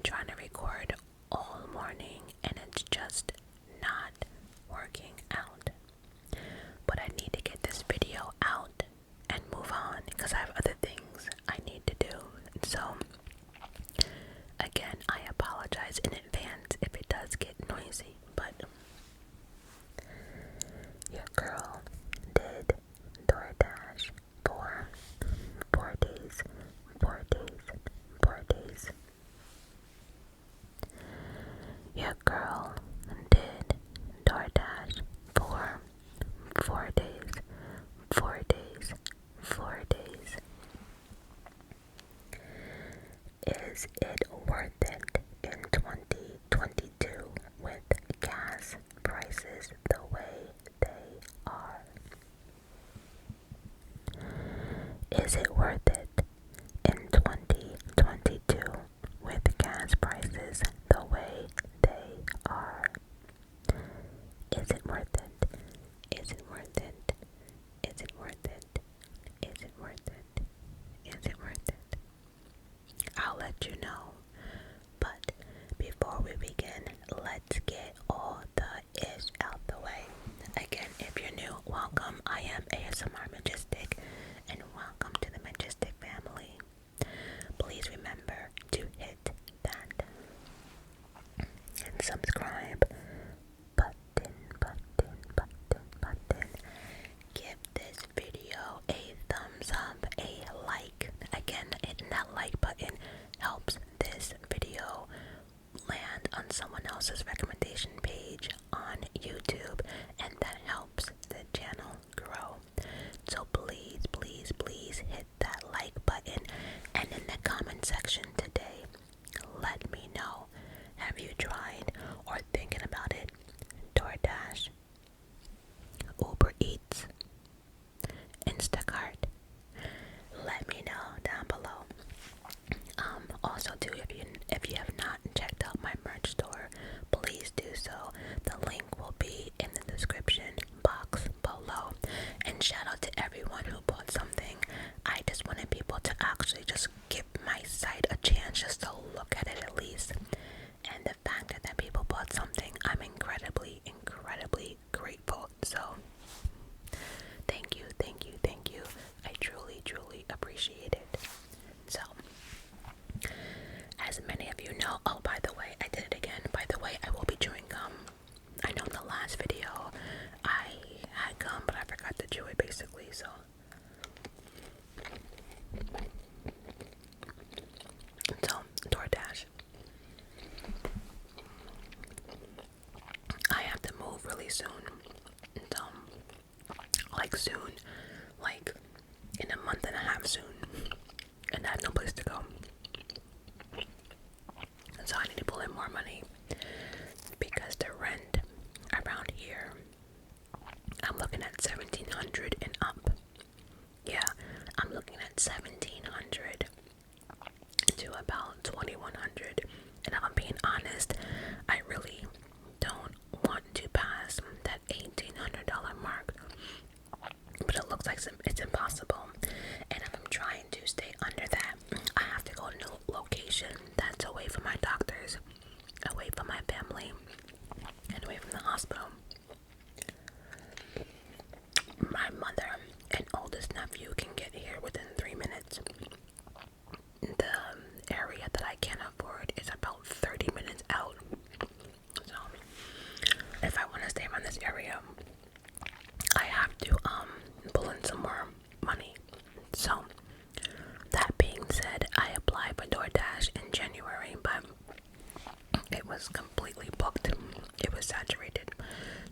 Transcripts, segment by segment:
trying to record all morning and it's just not working out. But I need to get this video out and move on because I have other things I need to do. So, again, I apologize in advance if it does get noisy, but your girl did DoorDash for 4 days, 4 days, 4 days. Your girl did DoorDash for 4 days, 4 days, 4 days. Is it worth it in 2022 with gas prices the way they are? Is it worth it in 2022 with gas prices the way they are? Is it worth it? Is it worth it? Is it worth it? Is it worth it? Is it worth it? I'll let you know. But before we begin, let's get all the ish out the way. Again, if you're new, welcome. I am ASMRmajestic, and welcome to the Majestic family. Please remember to hit that and subscribe button. Give this video a thumbs up, a like. Again, hitting that like button helps this video land on someone else's recommendation page on YouTube, and that helps the channel grow. So please, please, please hit that like button, and in the comment section today, let me know, have you tried or thinking about it? DoorDash, Uber Eats, Instacart. Let me know down below. Also too, if you have not checked out my merch store, please do so. The link will be in the description box below. And shout out to everyone who bought something. I just wanted people to actually just give my site a chance just to look at it at least. And the fact that people bought something, I'm incredibly, incredibly grateful. So thank you, thank you, thank you. I truly, truly appreciate it. So, as many of you know, oh, by the way, I did it again. By the way, I will be chewing gum. I know in the last video I had gum, but I forgot to chew it basically, so. So, DoorDash. I have to move really soon. So, like soon. Like in a month and a half soon. And I have no place to go. So I need to pull in more money because the rent around here, I'm looking at $1,700 and up. Yeah, I'm looking at $1,700 to about $2,100. And if I'm being honest, I really don't want to pass that $1,800 mark. But it looks like it's impossible. And if I'm trying to stay under that, I have to go to a location that's away from my doctors, away from my family, and away from the hospital. My mother and oldest nephew can get here within 3 minutes. The area that I can't afford is about 30 minutes out. So, if I want to stay around this area, I have to pull in some more money. So, that being said, I applied for DoorDash in January, but it was completely booked. It was saturated.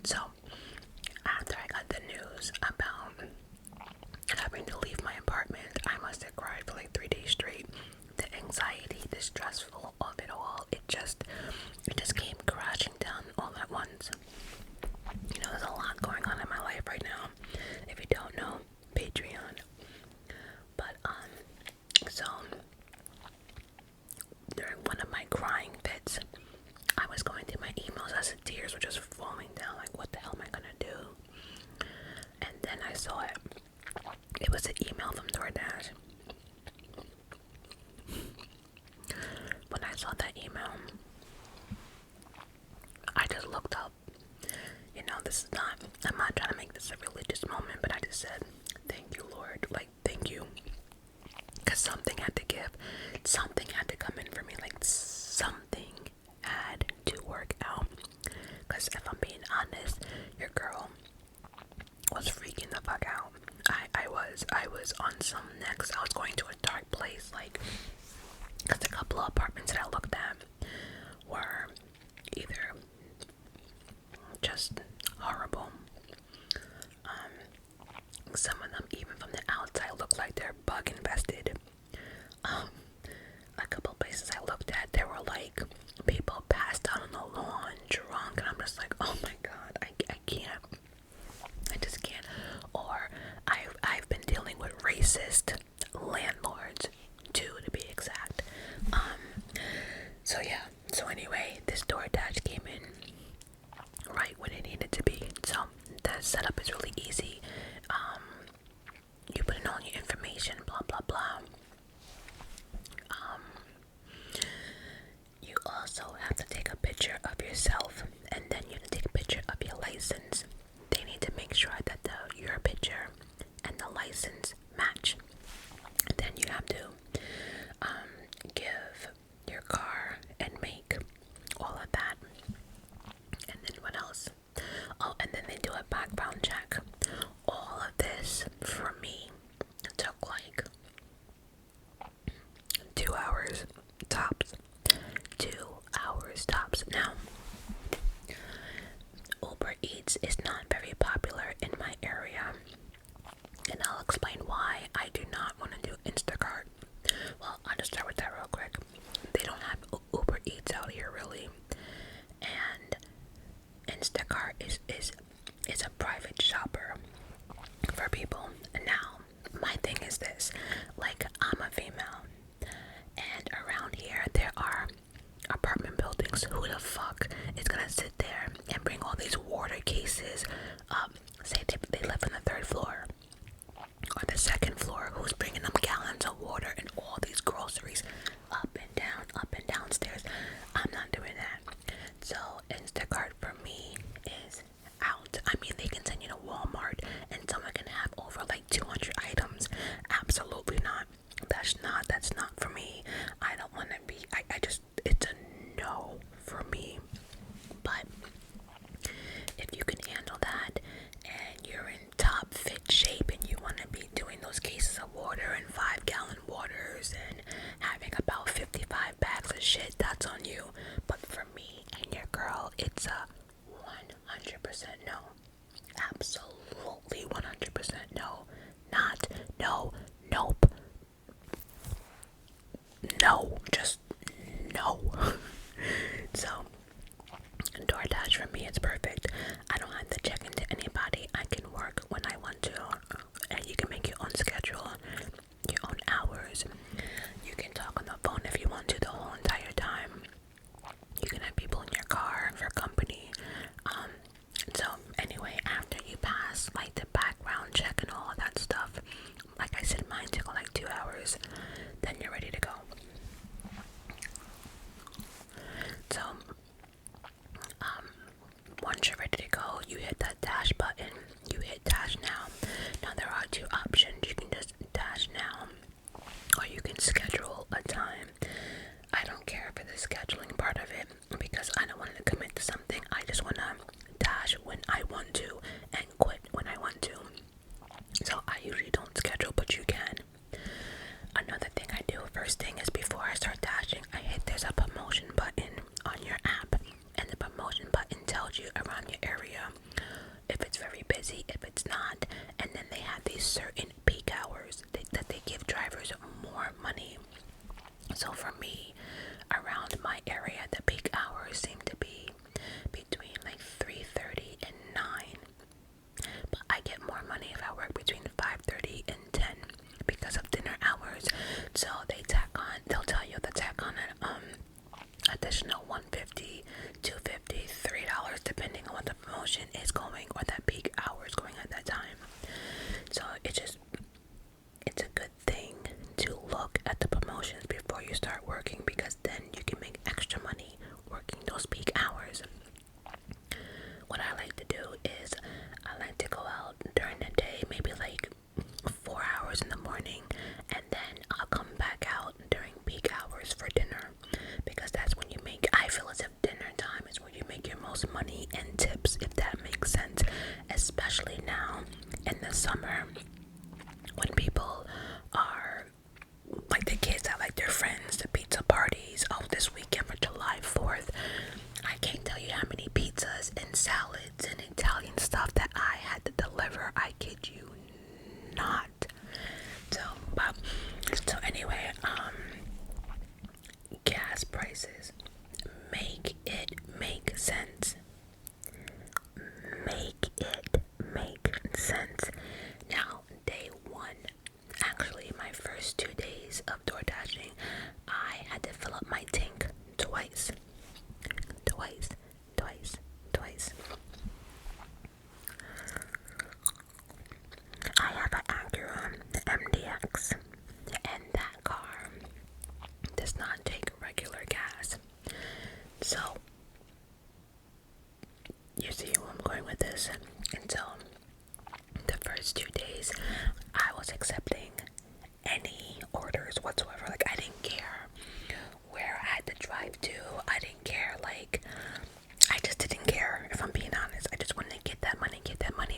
So, after I got the news about having to leave my apartment, I must have cried for like 3 days straight. The anxiety, the stressful of it all, it just came crashing down all at once. You know, there's a lot going on in my life right now. If you don't know, Patreon. But so during one of my crying fits, I was going through my emails as the tears were just falling down, like what the hell am I gonna do? And then I saw it. It was an email from DoorDash. When I saw that email, I just looked up. You know, I'm not trying to make this a religious moment, but I just said, thank you, Lord. Like, thank you. Because something had to give. Something had to come in for me. Like, something had to work out. Because if I'm being honest, your girl was freaking the fuck out. I was on some next. I was going to a dark place. Like, because a couple of apartments that I looked at were either just horrible. Some of them, even from the outside, look like they're bug infested. A couple places I looked at, there were like people passed out on the lawn, drunk, and I'm just like, oh my god, I can't. I just can't. Or I've been dealing with racist landlords, too, to be exact. So yeah. So anyway, this DoorDash came in right when it needed to be. So the setup is really easy. You put in all your information, blah blah blah. You also have to take a picture of yourself, and then you have to take a picture of your license. They need to make sure that your picture and the license match. Then you have to give your car and make, all of that. And then what else? Oh, and then they do a background check. All of this for me took like 2 hours tops. 2 hours tops. Now, Uber Eats is not very popular in my area, and I'll explain why I do not want to do Instacart. Well, I'll just start with that real quick. They don't have Uber Eats out here, really, and Instacart is a private shopper for people. Now, my thing is this, like, I'm a female, and around here there are apartment buildings. Who the fuck is gonna sit there and bring all these water cases up? Say they live on the 3rd floor or the 2nd floor. Who's bringing them gallons of water and all these groceries up and downstairs? I'm not doing that. So Instacart for me is out. I mean, they can send you to Walmart and someone can have over like 200 items. Absolutely not. That's not for me. I don't want to be, I just, it's a no for me. But if you can handle that and you're in top fit shape and you want to be doing those cases of water and 5-gallon waters and having about 55 bags of shit, that's on you. But for me and your girl, it's a 100% no. Absolutely 100% no. Not no, nope. No, just no. So, DoorDash for me, it's perfect. I don't have to check into anybody. I can work when I want to, and you can make your own schedule, your own hours. You can talk on the phone if you want to the whole entire time. You can have people in your car for company. So anyway, after you pass like the background check and all of that stuff, like I said, mine took like 2 hours. Then you're ready to go. So, once you're ready to go, you hit that dash button. You hit dash now. Now there are 2 options. You can just dash now, or you can schedule a time. I don't care for the scheduling part of it because I don't want to commit to something. I just want to dash when I want to and quit when I want to. So I usually don't schedule, but you can. Another thing I do first thing is before I start dashing, there's a promotion button on your app, and the promotion button tells you around your area if it's very busy, if it's not, and then they have these certain peak hours that they give drivers more money. So for me, around my area, the peak hours seem to be between like 3:30 and 9, but I get more money if I work between 5:30 and 10 because of dinner hours. So they'll tell you to tack on an additional $1.50, $2.50, $3 depending on what the promotion is going or that peak hour is going at that time. So it's a good thing to look at the promotions before you start working, because then you can make kid you not. So anyway, gas prices. Make it make sense. Make it make sense. Now, day one, actually my first 2 days of door dashing, I had to fill up my tank twice. I have an Acura MDX, and that car does not take regular gas. So, you see where I'm going with this. And so, the first 2 days, I was accepting any orders whatsoever. Like, I didn't care where I had to drive to. I didn't care, like, I just didn't care, if I'm being honest. I just wanted to get that money,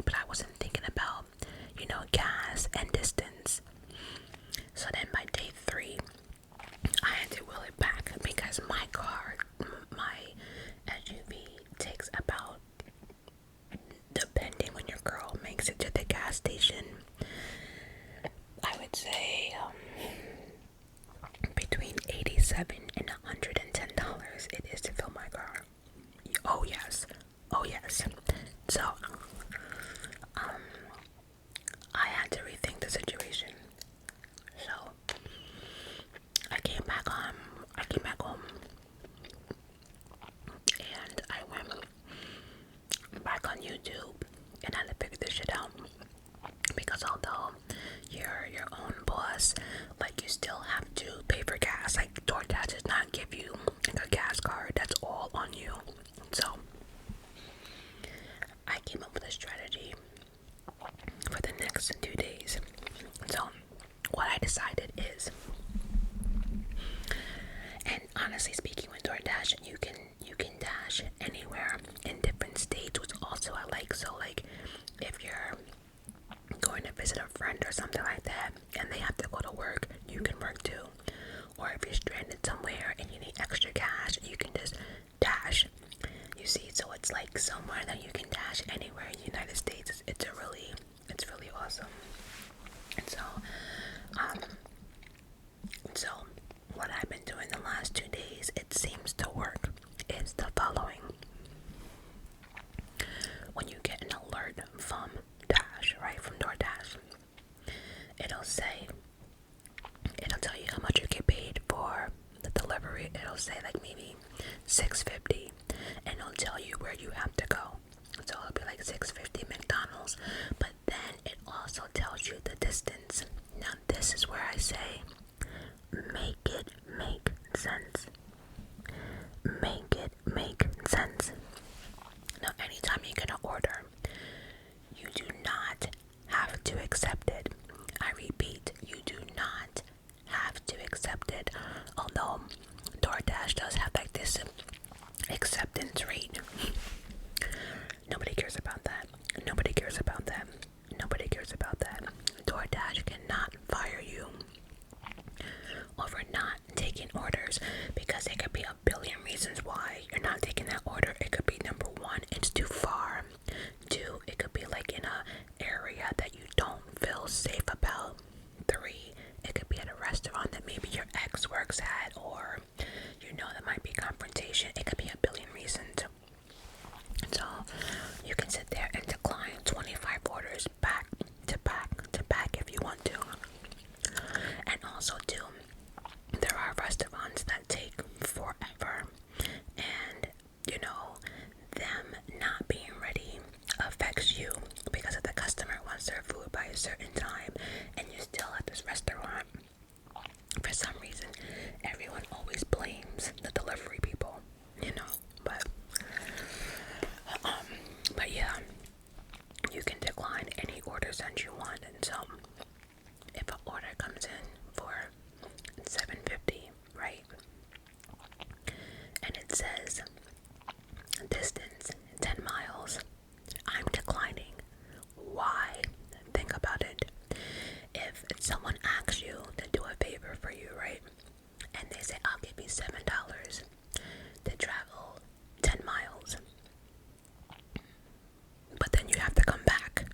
but I wasn't thinking about, gas and distance. So then by day 3, I had to wheel it back because my SUV takes about, depending when your girl makes it to the gas station, I would say between $87 and $110 it is to fill my car. Oh yes. So I had to rethink the situation. So I came back home and I went back on YouTube and had to figure this shit out. Because although you're your own boss, like, you still have to pay for gas. Like, DoorDash does not give you a gas card. That's all on you. So I came up with a strategy for the next 2 days. So what I decided is, and honestly speaking, with DoorDash, you can dash anywhere in different states, which also I like. So like, if you're going to visit a friend or something like that and they have to go to work, you can work too. Or if you're stranded somewhere and you need extra cash, you can just dash. You see, so it's like somewhere that you can dash anywhere in the United States. It's really awesome. And so what I've been doing the last 2 days, it seems to work, is the following. When you get an alert from Dash, right, from DoorDash, it'll tell you how much you get paid for the delivery. It'll say like maybe $6.50, and it'll tell you where you have to go. So it'll be like $6.50 McDonald's, but then it also tells you the distance. Now this is where I say, make it make sense. Make it make sense. Now anytime you get an order, you do not have to accept it. I repeat, you do not have to accept it. Although DoorDash does have like this acceptance rate. Nobody cares about that. DoorDash cannot fire you over not taking orders, because there could be a billion reasons why you're not taking that order. It could be, number 1, it's too far. 2, it could be like in a area that you don't feel safe about. 3, it could be at a restaurant that maybe your ex works at, or there might be confrontation. It could be a billion reasons. So you can sit there and decline 25 orders back to back if you want to. And also too, there are restaurants that take forever, and them not being ready affects you, because if the customer wants their food by a certain time and you're still at this restaurant, for some reason everyone always blames the delivery people, but yeah, you can decline any orders that you want. And so if an order comes in for $7.50, right, and it says distance 10 miles, I'm declining. Why? Think about it. If someone asks you to do a favor for you, right, and they say, I'll give you $7 to travel 10 miles, but then you have to come back,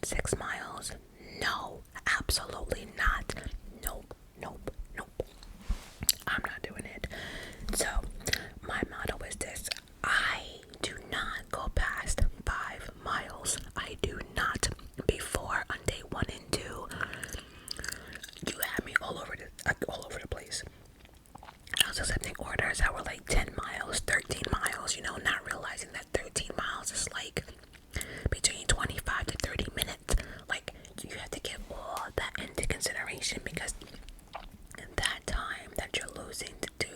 6 miles. No, absolutely not. Nope, nope, nope. I'm not doing it. So, my motto is this: I do not go past 5 miles. I do not. Before, on day 1 and 2, you had me all over the place. I was accepting orders that were like 10 miles, 13 miles, not realizing that 13 miles is like between 25 to 30 minutes. Like, you have to get all that into consideration, because that time that you're losing to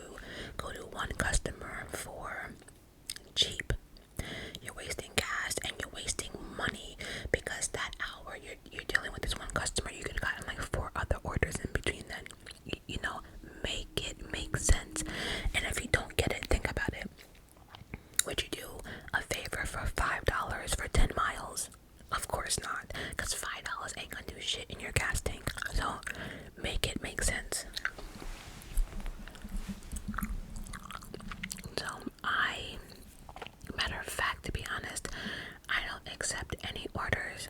go to one customer for cheap, you're wasting gas and you're wasting money, because that hour you're dealing with this one customer, you could have gotten like 4 other orders in between then. Make it make sense. And if you don't get it, think about it. Would you do a favor for $5 for 10 miles? Of course not, because $5 ain't gonna do shit in your gas tank. So make it make sense. So matter of fact, to be honest, I don't accept any orders.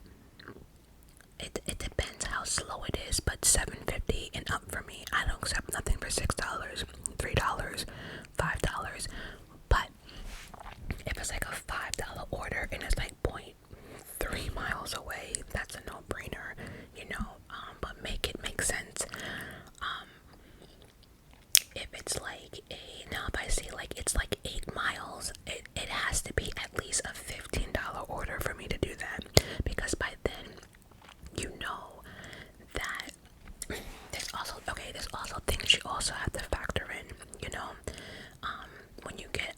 It depends how slow it is, but $7.50 and up for me. I don't accept nothing for $6, $3, $5. But if it's like a $5 order and it's like 0.3 miles away, that's a no-brainer, but make it make sense. If it's like if I see like it's like 8 miles, it has to be at least a $15 order for me to do that, because by then that there's also things you also have to factor in. When you get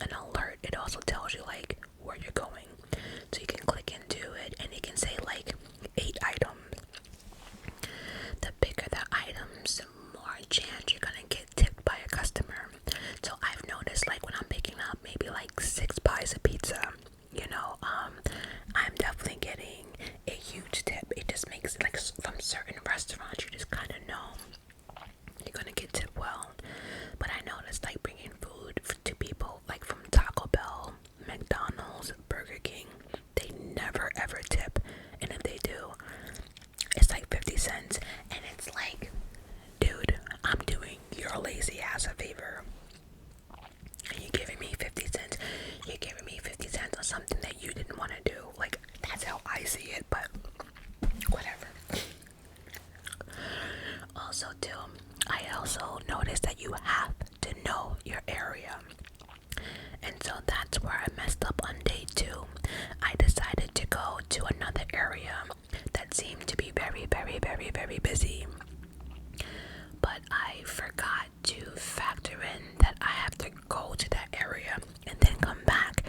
an alert, it also tells you like where you're going, so you can click into it and it can say like 8 items. The bigger the items, the more chance you're gonna get tipped by a customer. So I've noticed, like, when I'm picking up maybe like 6 pies of pizza, I'm definitely getting a huge tip. It just makes it like from certain restaurants, you just kind of know you're gonna get tipped well. But I noticed, like, bringing food to people like from Taco Bell, McDonald's, Burger King, they never ever tip, and if they do, it's like 50 cents, and it's like, dude, I'm doing your lazy ass a favor, and you're giving me 50 cents. You're giving me 50 cents on something that you didn't want to do. Like, that's how I see it, but whatever. Also, too, I also noticed that you have to know your area. And so that's where I messed up on day 2. I decided to go to another area that seemed to be very, very, very, very busy. But I forgot to factor in that I have to go to that area and then come back.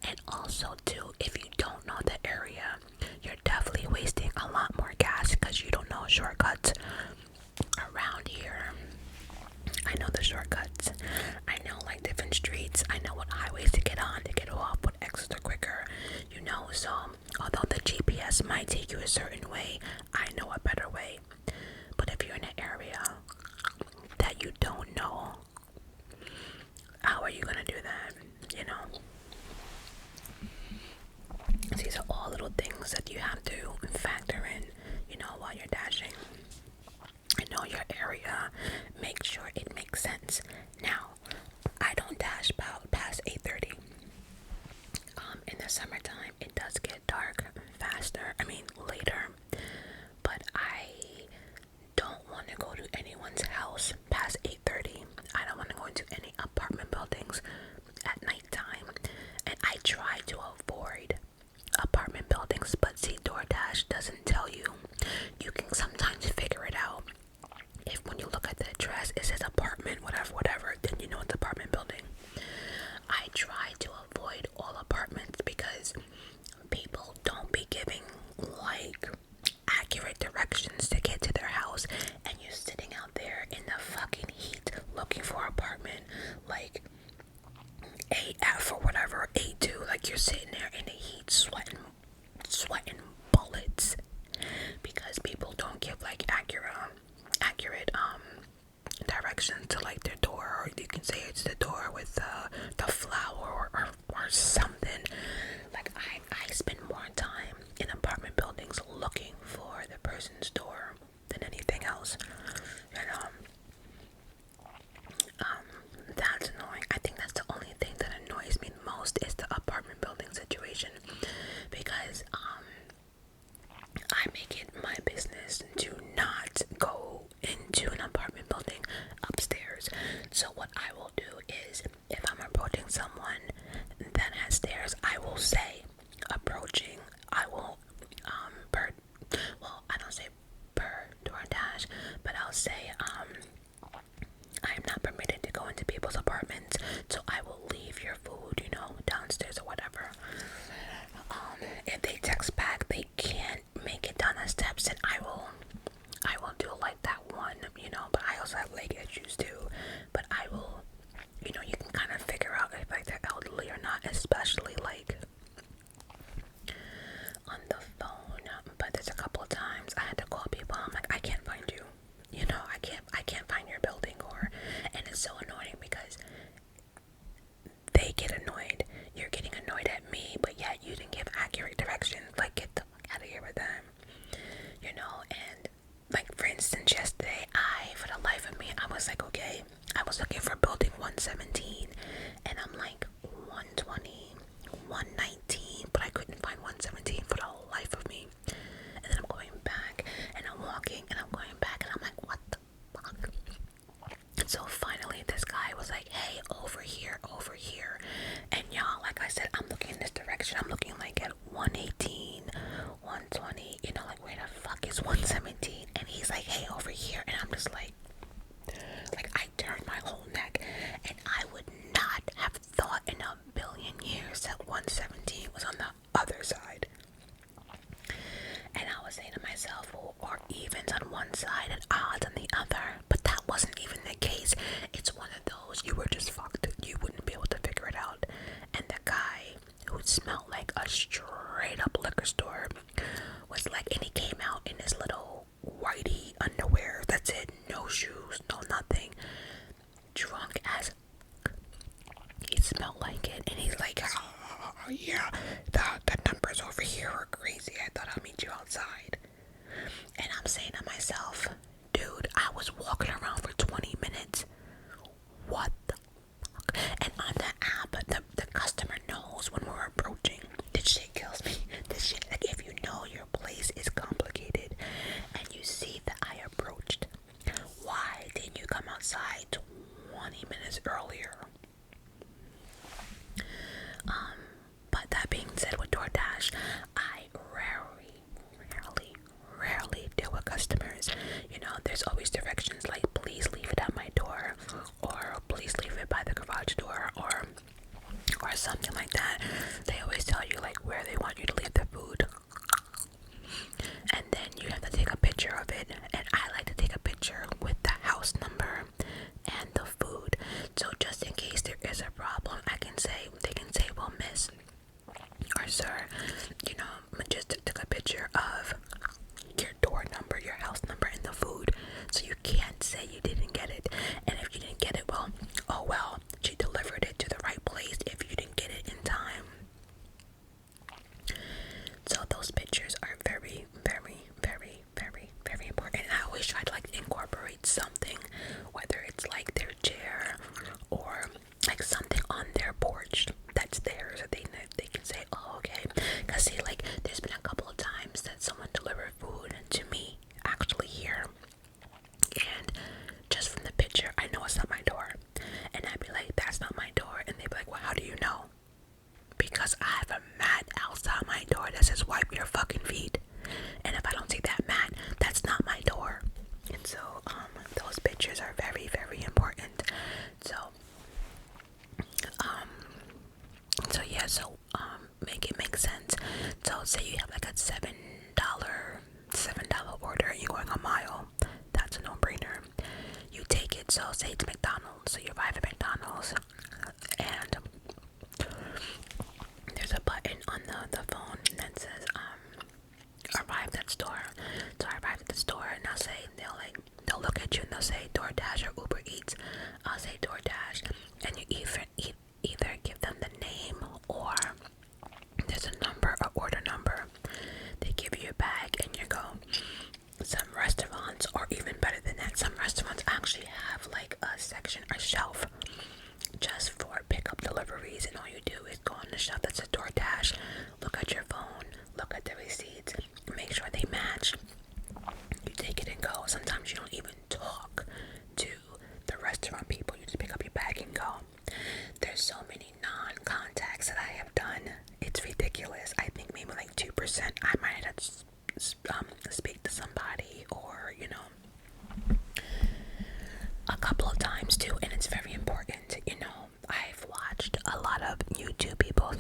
And also, too, if you don't know the area, you're definitely wasting a lot more gas because you don't know shortcuts around here. I know the shortcuts. I know like different streets. I know what highways to get on, to get off, what exits are quicker, so although the GPS might take you a certain way, I know a better way. But if you're in an area that you don't know, how are you gonna do that? These are all little things that you have to factor in, while you're dashing. Know your area, make sure it makes sense. Now, I don't dash past 8:30. In the summertime, it does get dark faster. Later. But I don't want to go to anyone's house past 8:30. I don't want to go into any apartment buildings at nighttime. And I try to avoid apartment buildings, but see, DoorDash doesn't tell you. You can sometimes figure it out. If when you look at the address, it says apartment, whatever, then you know it's apartment building. I try to avoid all apartments because people don't be giving like accurate directions to get to their house, and you're sitting out there in the fucking heat looking for an apartment like AF or whatever, A2, like you're sitting there in the heat sweating bullets because people don't give like accurate directions to like their door, or you can say it's the door with the flower or something. Like I spend more time in apartments, so I will leave your food, you know, downstairs or whatever. If they text back they can't make it down the steps, then I will do like that one, you know. But I also have leg issues too. But I will, you know, you can kind of figure out if like they're elderly or not, especially like on the phone. But there's a couple of times I had to call people. I'm like, I can't find you. You know, I can't find your building, and it's so annoying because they get annoyed. You're getting annoyed at me, but yet you didn't give accurate directions. Like, get the fuck out of here with them. You know, and like for instance, yesterday, for the life of me, I was like, okay, I was looking for building 117, and I'm like 120, 119, but I couldn't find 117 for the life of me. And then I'm going back, and I'm walking, and I'm going back, and I'm like, what the fuck? So finally, this guy was like, hey, over here, and y'all, like I said, I'm looking in this direction. I'm looking like at 118, 120, you know, like where the fuck is 117? And he's like, hey, over here, and I'm just like I turned my whole neck, and I would not have thought in a billion years that 117 was on the other side. And I was saying to myself, well, are evens on one side and odds on the other? But that wasn't even the case. It's one of those, you were just fucked. You wouldn't be able to figure it out. And the guy who smelled like a straight up liquor store was like, and he came out in his little whitey underwear. That's it. No shoes, no nothing. Drunk as he smelled like it. And he's like, oh yeah, the numbers over here are crazy. I thought I'd meet you outside. And I'm saying to myself, dude, I was walking around for 20 minutes. What the fuck? And on the app, the customer knows when we're approaching. This shit kills me. This shit, like, if you know your place is complicated and you see that I approached, why didn't you come outside 20 minutes earlier? But that being said, with DoorDash, I rarely deal with customers. You know, there's always directions like, please leave it at my door, or please leave it by the garage door, or something like that. They always tell you like where they want you to leave the food, and then you have to take a picture of it. And I like to take a picture with the house number and the food, so just in case there is a problem, they can say, well, miss or sir, you know, Majestic took a picture of your door number, your house number, and the food, so you can't say you didn't get it. And if you didn't get it, well, oh well, she delivered it to the right place if you didn't get it in time. So those pictures are very, very, very, very, very important. And I always try to like incorporate something, whether it's like their chair or like something on their porch that's theirs, that they can say, oh, okay. Because see, like, there's been a couple of times that someone delivered food to me, actually here, and just from the picture, I know it's not my door. And I'd be like, that's not my door. And they'd be like, well, how do you know? Because I have a mat outside my door that says, wipe your fucking feet. And if I don't see that mat, that's not my door. And so, those pictures are very, very important. So, make it make sense. So say you have like a $7 order and you're going a mile. That's a no-brainer. You take it. So say it's McDonald's. So you arrive at McDonald's and there's a button on the phone that says arrived at store. So I arrived at the store and they'll look at you and they'll say DoorDash or Uber Eats. I'll say DoorDash, and you either give them the name or there's a number, or order number. They give you a bag and you go. Some restaurants, or even better than that, some restaurants actually have like a section, a shelf just for pickup deliveries, and all you do is go on the shelf that says DoorDash, look at your phone, look at the receipts, make sure they match. You take it and go. Sometimes you don't even talk to the restaurant people. You just pick up your bag and go. There's so many non-contacts that I have done. It's ridiculous. I think maybe like 2%. I might have to speak to somebody, or you know, a couple of times too. And it's very important, you know.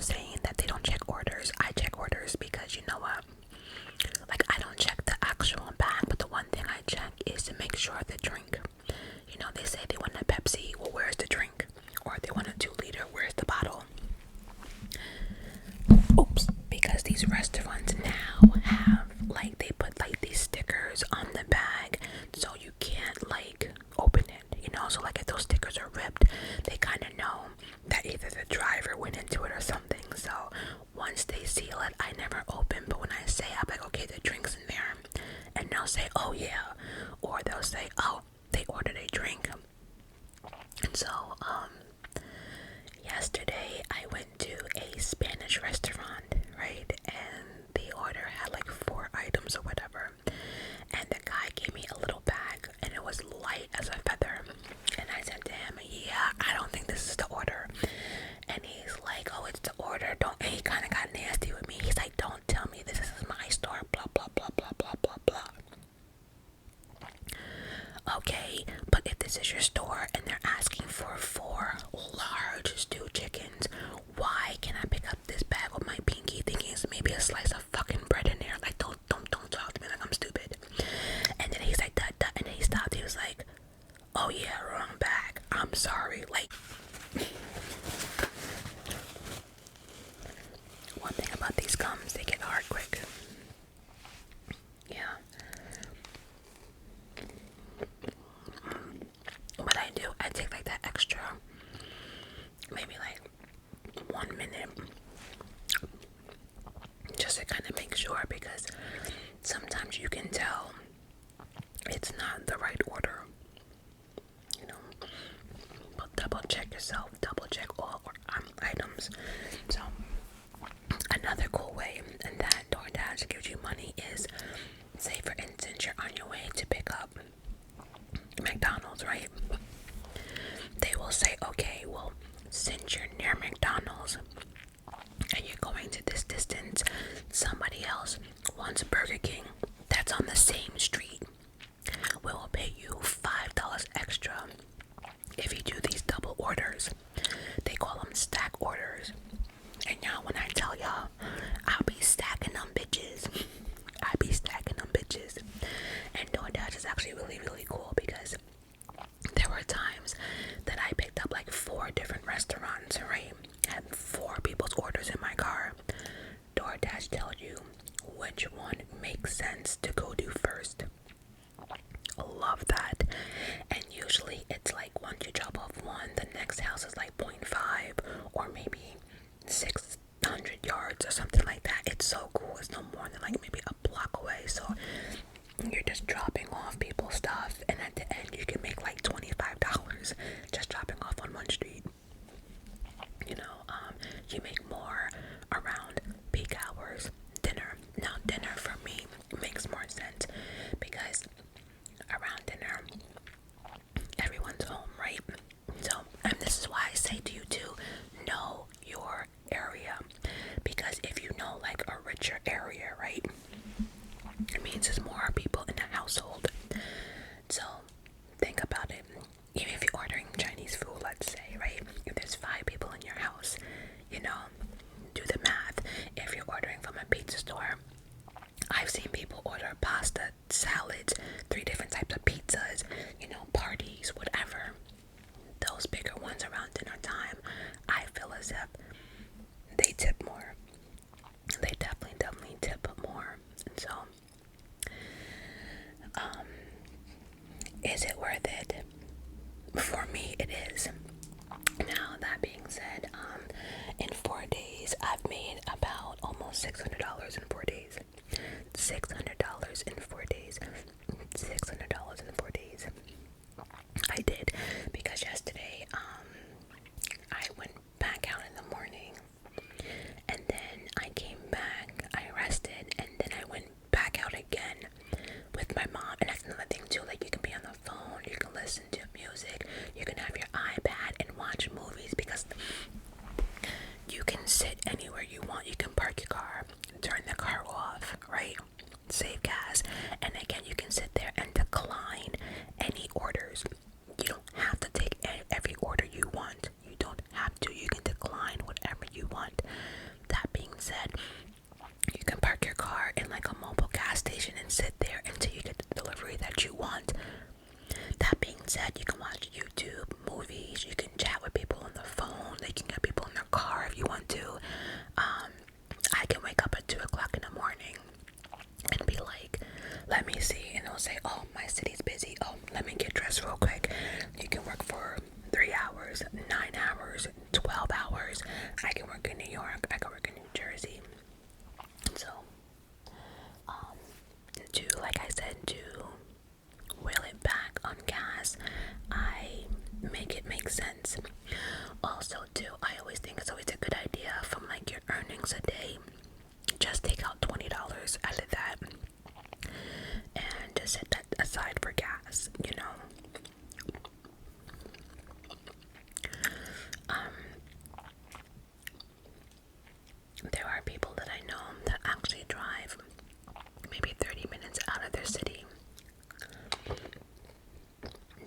saying that they don't check orders. I check orders because you know what? Like, I don't check the actual bag, but the one thing I check is to make sure the drink. You know, they say they want a Pepsi. Well, where's the drink? Or they want a 2-liter. Where's the bottle? Oops. Because these restaurants now have, like, they put like these stickers on the bag, so you can't like open it. You know, so like if those stickers are ripped, they kind of know that either the driver went into it or something. So once they seal it, I never open. But when I say, I'm like, okay, the drink's in there, and they'll say, oh yeah, or they'll say, oh, they ordered a drink. And so yesterday I went to a Spanish restaurant, right, and the order had like 4 items or whatever, and the guy gave me a little bag and it was light as a feather, and I said to him, yeah, I don't think this is the order. And he's like, oh, it's the order, don't, and he kind of got nasty with me. He's like, don't tell me this is my store, blah blah blah blah blah blah blah. Okay, but if this is your store and they're asking for 4 large stewed chickens, why can I pick up this bag with my pinky thinking it's maybe a slice of fucking bread in there? Like, don't talk to me like I'm stupid. And then he's like, duh, and then he stopped. He was like, oh yeah, wrong bag. I'm sorry. Like, one thing about these gums, they get hard quick. Yeah. What I do, I take like that extra, maybe like 1 minute, just to kind of make sure, because sometimes you can tell it's not the right order. You know, but double check yourself, double check all items. So another cool way, and that DoorDash gives you money, is, say for instance you're on your way to pick up McDonald's, right? They will say, okay, well, since you're near McDonald's and you're going to this distance, somebody else wants Burger King that's on the same street. We will pay you $5 extra if you do these double orders. They call them stack orders. And y'all, when I tell y'all, I'll be stacking them bitches. And DoorDash is actually really, really cool, because there were times that I picked up like 4 different restaurants, right? Had 4 people's orders in my car. DoorDash tells you which one makes sense to go do first. Love that. And usually it's like once you drop off one, the next house is like 0.5 or maybe 600 yards or something like that. It's so cool. It's no more than like maybe a block away. So you're just dropping off people's stuff, and at the end you can make like $25 just dropping off on one street. You know, you make more around peak hours, dinner. Now dinner for me makes more sense, because around dinner everyone's home, right? So, and this is why I say to you to know your area, because if you know like a richer area, right, it means there's more people in the household. So think about it. Even if you're ordering Chinese food, let's say, right, if there's 5 people in your house, you know, do the math. If you're ordering from a pizza store, I've seen people order pasta, salads, 3 different types of pizzas, you know, parties, whatever. Those bigger ones around dinner time, I feel as if they tip more. They definitely tip more. And so, is it worth it? For me, it is. Now, that being said, in 4 days, I've made about almost $600 in 4 days. $600 in 4 days. $600 in 4 days. I did, because yesterday, I went back out in the morning, and then I came back, I rested, and then I went back out again with my mom. And that's another thing too, like, you can be on the phone, you can listen to music, you can have your iPad and watch movies, because you can sit anywhere you want. You can park your car, turn the car off, right, save gas, and again you can sit there and decline any orders. You don't have to take every order you want. You don't have to. You can decline whatever you want. Instead, you can watch YouTube, movies, you can chat with people on the phone, you can get people in their car if you want to. I can wake up at 2 o'clock in the morning and be like, let me see, and it'll say, oh, my city's busy, oh, let me get dressed real quick. You can work for 3 hours, 9 hours, 12 hours. I can work in New York, I can work in New Jersey. So, like I said, to wheel it back on gas, I make it make sense. Also, too, I always think it's always a good idea from like your earnings a day, just take out $20 out of that and just set that aside for gas, you know. There are people that I know that actually drive maybe 30 minutes out of their city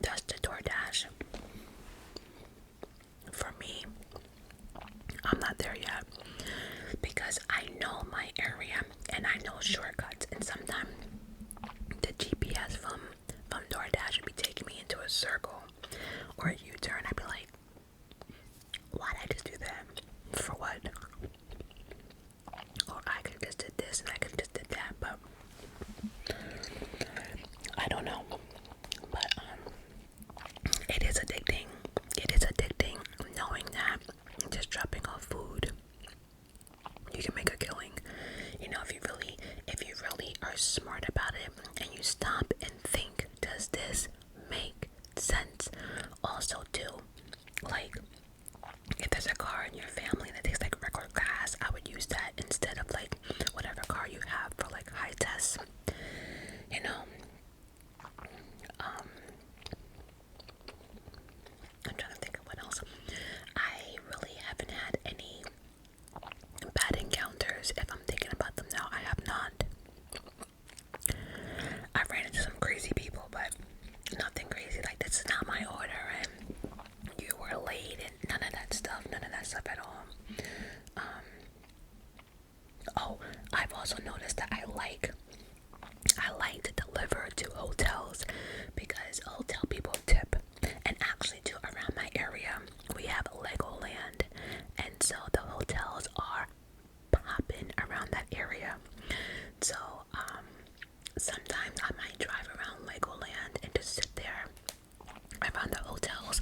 just to DoorDash. For me, I'm not there yet because I know my area and I know shortcuts, and sometimes the GPS from DoorDash would be taking me into a circle or a U-turn. I'd be like, why'd I just do that? For what? Or I could just did this and I could just did that, but I don't know. But it is addicting. It is addicting knowing that just dropping off food, you can make a killing. You know, if you really are smart about it and you stop and think, does this make sense? Also too, like, if there's a car in your family that takes like regular gas, I would use that instead of like whatever car you have for like high tests, you know. I'm trying to think of what else. I really haven't had any bad encounters. If I'm thinking about them now, I have not. I've ran into some crazy people, but nothing crazy like this is not my order and you were late and none of that stuff at all. Oh, I've also noticed that I like to deliver to hotels because hotel people tip, and actually too, around my area we have Legoland, and so the hotels are popping around that area. So sometimes I might drive around Legoland and just sit there around the hotels.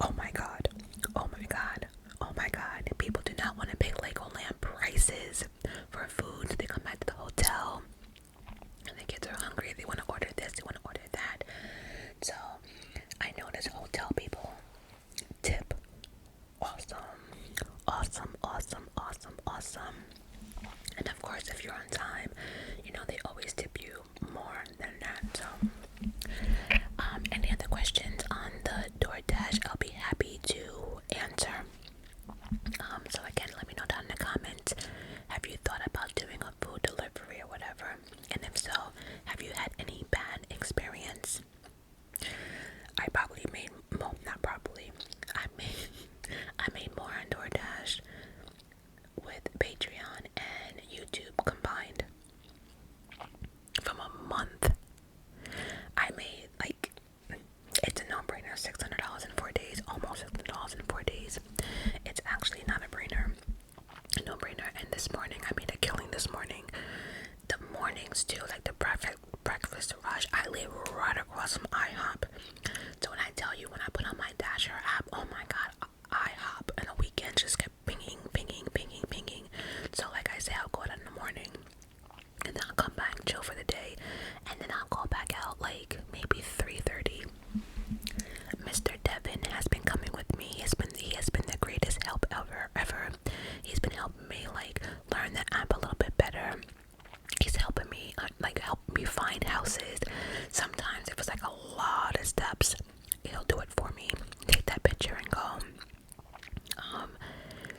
Oh my god, oh my god, oh my god, people do not want to pay Legoland prices for food. They come back to the hotel and the kids are hungry, they want to order this, they want to order that. So I notice hotel people tip awesome. And of course, if you're on time, you know, they always tip you more than that. So any other questions on the DoorDash, I'll be happy to answer. So again, let me know down in the comments, have you thought about doing a food delivery or whatever? And if so, have you had any bad experience? I probably made, well, not probably, I made more on DoorDash with Patreon and YouTube combined. From a month, I made like, it's a no-brainer, $600 in 4 days, almost $600 in 4 days. It's actually not a no-brainer. And this morning, I made a killing this morning. The mornings too, like the breakfast rush, I live right across from IHOP. So when I tell you, when I put on my Dasher app, oh my god, IHOP and the weekend just kept pinging. So like I say, I'll go out in the morning and then I'll come back and chill for the day, and then I'll go back out like maybe 3:30. Mr. Devin has been coming with me. He has been the greatest help ever. He's been helping me like learn the app a little bit better. He's helping me help me find houses. Sometimes if it's like a lot of steps, he'll do it for me. Take that picture and go.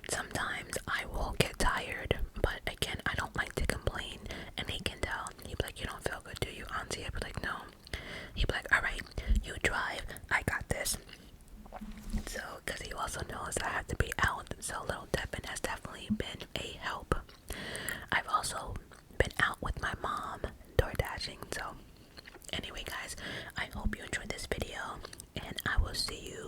Sometimes I will get tired, but again, I don't like to complain, and he can tell. He'd be like, you don't feel good, do you, auntie? I'd be like, no. He'd be like, alright, you drive, I got this. So, because he also knows I have to be out, so little Devin has definitely been a help. I've also been out with my mom door dashing, so will see you